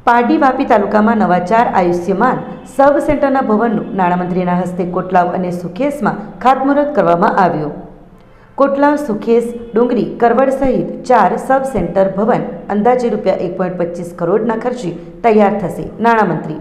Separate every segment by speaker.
Speaker 1: પારડી વાપી તાલુકામાં નવા 4 આયુષ્યમાન સબ સેન્ટરના ભવનનું નાણામંત્રીના હસ્તે કોટલાવ અને સુખેસમાં ખાતમુહૂર્ત કરવામાં આવ્યું। કોટલાવ, સુખેસ, ડુંગરી, કરવડ સહિત 4 સબ સેન્ટર ભવન અંદાજે ₹1.25 કરોડના ખર્ચે તૈયાર થશે। નાણામંત્રી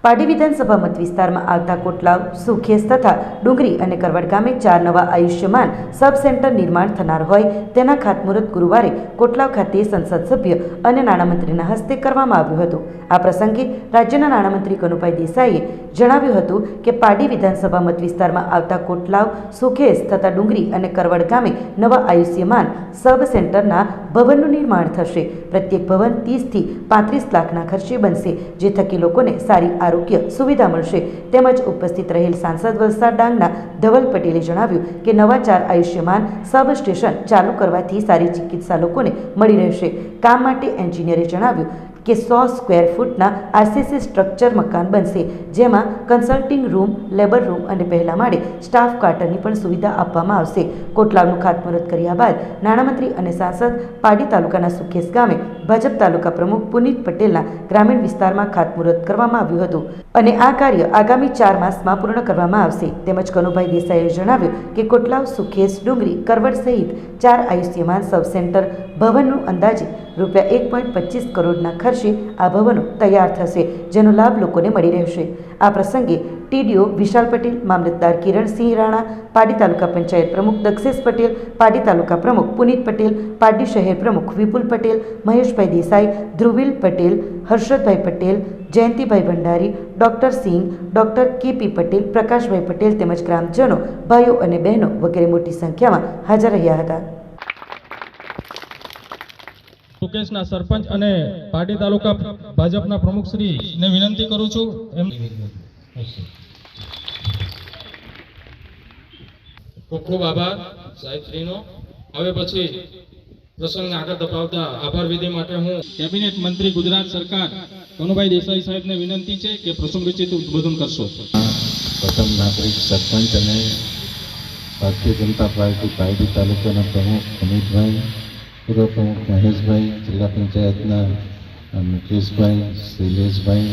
Speaker 1: પારડી વિધાનસભા મત વિસ્તારમાં આવતા કોટલાવ, સુખેસ તથા ડુંગરી અને કરવડ ગામે 4 નવા આયુષ્યમાન સબ સેન્ટર નિર્માણ થનાર હોય તેના ખાતમુહૂર્ત ગુરુવારે કોટલાવ ખાતે સંસદ સભ્ય અને નાણામંત્રીના હસ્તે કરવામાં આવ્યું હતું। આ પ્રસંગે રાજ્યના નાણામંત્રી કનુભાઈ દેસાઈએ જણાવ્યું હતું કે પારડી વિધાનસભા મત વિસ્તારમાં આવતા કોટલાવ, સુખેસ તથા ડુંગરી અને કરવડ ગામે નવા આયુષ્યમાન સબ સેન્ટરના ભવનનું નિર્માણ થશે। પ્રત્યેક ભવન 30 થી 35 લાખના ખર્ચે બનશે, જે થકી લોકોને સારી આરોગ્ય સુવિધા મળશે। તેમજ ઉપસ્થિત રહેલ સાંસદ વલસાડ ડાંગના ધવલ પટેલે જણાવ્યું કે નવા 4 આયુષ્યમાન સબ સ્ટેશન ચાલુ કરવાથી સારી ચિકિત્સા લોકોને મળી રહેશે। કામ માટે એન્જિનિયરે જણાવ્યું કે 100 સ્ક્વેર ફૂટના આરસીસી સ્ટ્રક્ચર મકાન બનશે, જેમાં કન્સલ્ટિંગ રૂમ, લેબર રૂમ અને પહેલા માળે સ્ટાફ ક્વાર્ટરની પણ સુવિધા આપવામાં આવશે। કોટલાવનું ખાતમુહૂર્ત કર્યા બાદ નાણામંત્રી અને સાંસદ પારડી તાલુકાના સુખેસ ગામે ભાજપ તાલુકા પ્રમુખ પુનિત પટેલના ગ્રામીણ વિસ્તારમાં ખાતમુહૂર્ત કરવામાં આવ્યું હતું અને આ કાર્ય આગામી 4 માસમાં પૂર્ણ કરવામાં આવશે। તેમજ કનુભાઈ દેસાઈએ જણાવ્યું કે કોટલાવ, સુખેસ, ડુંગરી, કરવડ સહિત 4 આયુષ્યમાન સબ સેન્ટર ભવનનું અંદાજે ₹1.25 કરોડના ખર્ચે આ ભવનો તૈયાર થશે, જેનો લાભ લોકોને મળી રહેશે। આ પ્રસંગે ટીડીઓ વિશાલ પટેલ, મામલતદાર કિરણસિંહ રાણા, પારડી તાલુકા પંચાયત પ્રમુખ દક્ષેશ પટેલ, પારડી તાલુકા પ્રમુખ પુનિત પટેલ, પારડી શહેર પ્રમુખ વિપુલ પટેલ, મહેશભાઈ દેસાઈ, ધ્રુવિલ પટેલ, હર્ષદભાઈ પટેલ, જયંતિભાઈ ભંડારી, ડોક્ટર સિંહ, ડોક્ટર કેપી પટેલ, પ્રકાશભાઈ પટેલ તેમજ ગ્રામજનો, ભાઈઓ અને બહેનો વગેરે મોટી સંખ્યામાં હાજર રહ્યા હતા।
Speaker 2: સુકેશના સરપંચ અને પારડી તાલુકા ભાજપના પ્રમુખશ્રીને વિનંતી કરું છું ખૂબ ખૂબ આભાર સાહેબશ્રીનો। હવે પછી પ્રસંગને આગળ ધપાવતા આભાર વિધિ માટે હું કેબિનેટ મંત્રી ગુજરાત સરકાર કનુભાઈ દેસાઈ સાહેબને વિનંતી છે કે પ્રસંગોચિત ઉદ્બોધન કરશો।
Speaker 3: પ્રથમ નાગરિક સરપંચ અને ભારતીય જનતા પાર્ટી પારડી તાલુકાના પ્રમુખ અમિતભાઈ, પૂર્વ પ્રમુખ મહેશભાઈ, જિલ્લા પંચાયતના મુકેશભાઈ, શૈલેષભાઈ,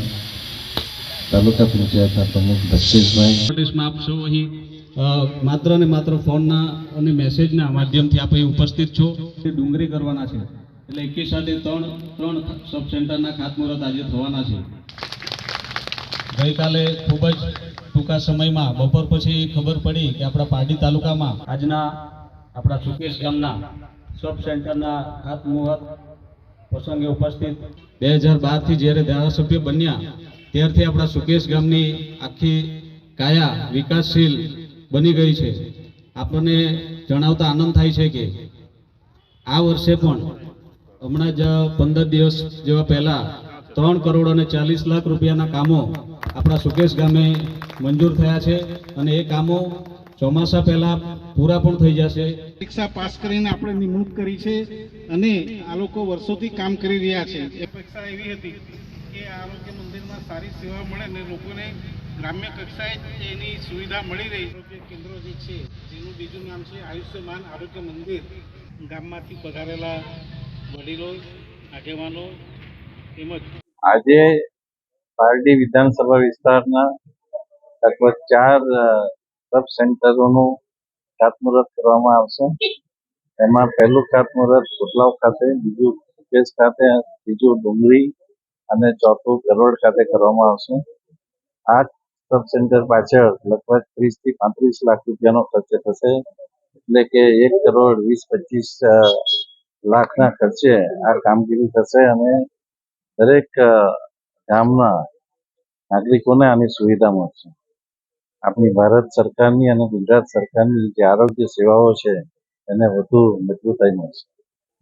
Speaker 3: તાલુકા પંચાયતના પ્રમુખ દક્ષેશભાઈ,
Speaker 2: આપ સૌ અહીં માત્ર ને માત્ર ફોનના અને મેસેજના માધ્યમથી આપ અહીં ઉપસ્થિત છો। ડુંગરી કરવાના છે એટલે એકી સાથે ત્રણ સબ સેન્ટરના ખાતમુહૂર્ત આજે થવાના છે। ગઈકાલે ખૂબ જ ટૂંકા સમયમાં બપોર પછી ખબર પડી કે આપણા પારડી તાલુકામાં આજના આપણા સુકેશ ગામના સબ સેન્ટરના ખાતમુહૂર્ત પ્રસંગે ઉપસ્થિત 2012થી જ્યારે ધારાસભ્ય બન્યા ત્યારથી આપણા સુકેશ ગામની આખી કાયા વિકાસશીલ બની ગઈ છે। આપણને જણાવતા આનંદ થાય છે કે આ વર્ષે પણ હમણાં જ 15 દિવસ જેવા પહેલા 3 કરોડ અને 40 લાખ રૂપિયાના કામો આપણા સુકેશ ગામે મંજૂર થયા છે અને એ કામો ચોમાસા પહેલા પૂરા પણ થઈ જશે।
Speaker 4: પરીક્ષા પાસ કરીને આપણે નિમણૂક કરી છે અને આ લોકો વર્ષોથી કામ કરી રહ્યા છે। એ પરીક્ષા એવી હતી કે આરોગ્ય મંદિરમાં સારી સેવા મળે અને લોકોને ગ્રામ્ય કક્ષાએ એની સુવિધા મળી રહી। આરોગ્ય કેન્દ્ર જે છે જેનું બીજું નામ છે આયુષ્યમાન આરોગ્ય મંદિર, ગામમાંથી પધારેલા વડીલો, આગેવાનો તેમજ
Speaker 3: આજે પારડી વિધાનસભા વિસ્તારના લગભગ 4 સબ સેન્ટરોનું ખાતમુહૂર્ત કરવામાં આવશે। એમાં પહેલું ખાતમુહૂર્ત કોટલાવ ખાતે, બીજું સુકેશ ખાતે, ત્રીજું ડુંગરી અને ચોથું કરવડ ખાતે કરવામાં આવશે। આ સબ સેન્ટર પાછળ લગભગ 30 થી 35 લાખ રૂપિયાનો ખર્ચ થશે, એટલે કે 1 કરોડ 20-25 લાખના ખર્ચે આ કામગીરી થશે અને દરેક ગામના નાગરિકોને આની સુવિધા મળશે। આપણી ભારત સરકારની અને ગુજરાત સરકારની જે આરોગ્ય સેવાઓ છે એને વધુ મજબૂતાઈ મળશે।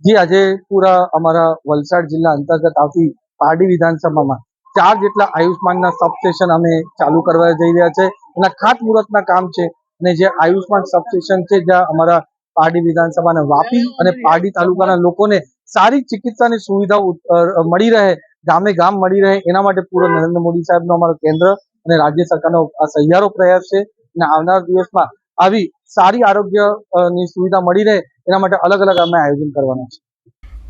Speaker 5: જી, આજે પૂરા અમારા વલસાડ જિલ્લા અંતર્ગત આવતી પારડી વિધાનસભામાં 4 જેટલા આયુષ્માનના સબસ્ટેશન અમે ચાલુ કરવા જઈ રહ્યા છે। એના ખાતમુહૂર્તના કામ છે અને જે આયુષ્માન સબસ્ટેશન છે જ્યાં અમારા પારડી વિધાનસભાના વાપી અને પારડી તાલુકાના લોકોને સારી ચિકિત્સાની સુવિધાઓ મળી રહે, ગામે ગામ મળી રહે, એના માટે પૂરો નરેન્દ્ર મોદી સાહેબનો અમારો કેન્દ્ર અને રાજ્ય સરકારનો આ સહિયારો પ્રયાસ છે અને આવનાર દિવસમાં આવી સારી આરોગ્યની સુવિધા મળી રહે એના માટે અલગ અલગ અમે આયોજન કરવાના છે।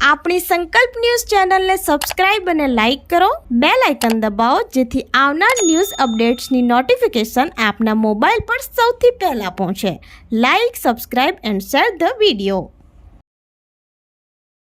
Speaker 6: આપણી સંકલ્પ ન્યૂઝ ચેનલને સબસ્ક્રાઇબ અને લાઇક કરો, બેલ આઇકન દબાવો જેથી આવનાર ન્યૂઝ અપડેટ્સની નોટિફિકેશન આપના મોબાઈલ પર સૌથી પહેલાં પહોંચે. Like, subscribe and share the video.